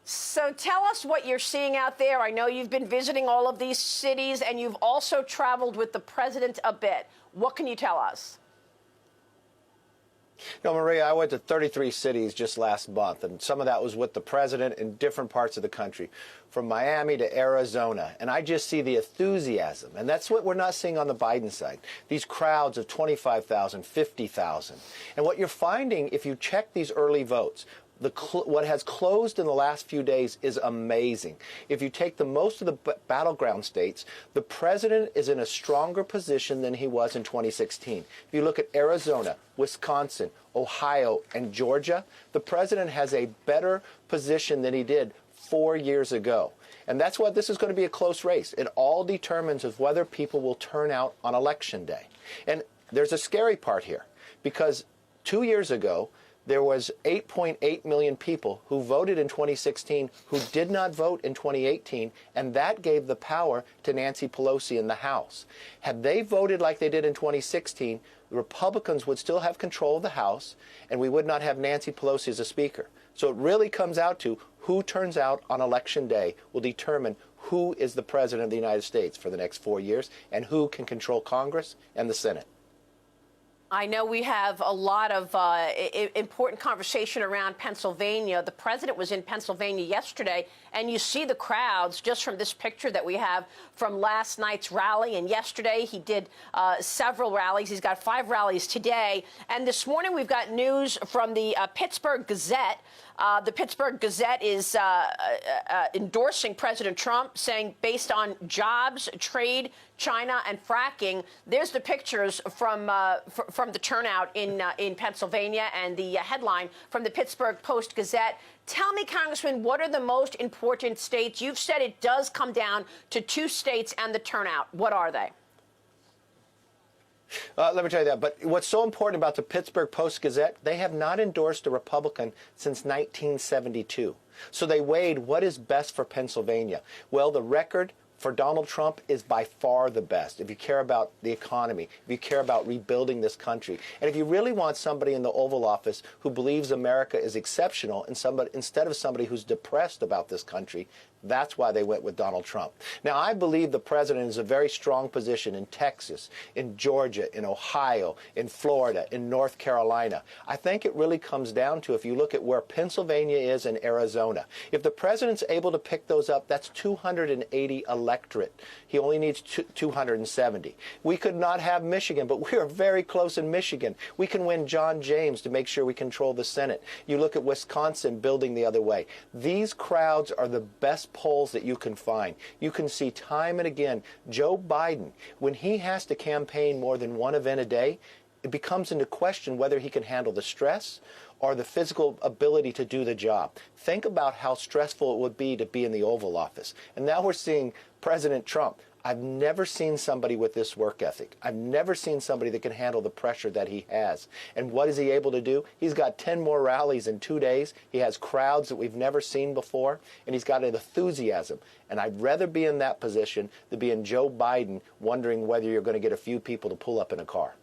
So tell us what you're seeing out there. I know you've been visiting all of these cities, and you've also traveled with the president a bit. What can you tell us? No, Maria, I went to 33 cities just last month, and some of that was with the president in different parts of the country, from Miami to Arizona. And I just see the enthusiasm, and that's what we're not seeing on the Biden side. These crowds of 25,000, 50,000. And what you're finding, if you check these early votes, what has closed in the last few days is amazing. If you take most of the battleground states, the president is in a stronger position than he was in 2016. If you look at Arizona, Wisconsin, Ohio, and Georgia, the president has a better position than he did 4 years ago. And that's why this is going to be a close race. It all determines of whether people will turn out on Election Day. And there's a scary part here, because 2 years ago, there was 8.8 million people who voted in 2016 who did not vote in 2018, and that gave the power to Nancy Pelosi in the House. Had they voted like they did in 2016, the Republicans would still have control of the House, and we would not have Nancy Pelosi as a speaker. So it really comes out to who turns out on Election Day will determine who is the president of the United States for the next 4 years and who can control Congress and the Senate. I know we have a lot of important conversation around Pennsylvania. The president was in Pennsylvania yesterday, and you see the crowds just from this picture that we have from last night's rally. And yesterday he did several rallies. He's got 5 rallies today. And this morning we've got news from the Pittsburgh Gazette. The Pittsburgh Gazette is endorsing President Trump, saying based on jobs, trade, China, and fracking. There's the pictures from the turnout in Pennsylvania, and the headline from the Pittsburgh Post-Gazette. Tell me, Congressman, what are the most important states? You've said it does come down to 2 states and the turnout. What are they? Let me tell you that. But what's so important about the Pittsburgh Post-Gazette, they have not endorsed a Republican since 1972. So they weighed what is best for Pennsylvania. Well, the record for Donald Trump is by far the best. If you care about the economy, if you care about rebuilding this country, and if you really want somebody in the Oval Office who believes America is exceptional and instead of somebody who's depressed about this country, that's why they went with Donald Trump. Now, I believe the president is in a very strong position in Texas, in Georgia, in Ohio, in Florida, in North Carolina. I think it really comes down to, if you look at where Pennsylvania is and Arizona, if the president's able to pick those up, that's 280 electorate. He only needs 270. We could not have Michigan, but we are very close in Michigan. We can win John James to make sure we control the Senate. You look at Wisconsin building the other way. These crowds are the best polls that you can find. You can see time and again, Joe Biden, when he has to campaign more than one event a day, it becomes into question whether he can handle the stress or the physical ability to do the job. Think about how stressful it would be to be in the Oval Office. And now we're seeing President Trump. I've never seen somebody with this work ethic. I've never seen somebody that can handle the pressure that he has. And what is he able to do? He's got 10 more rallies in 2 days. He has crowds that we've never seen before, and he's got an enthusiasm. And I'd rather be in that position than be in Joe Biden wondering whether you're going to get a few people to pull up in a car.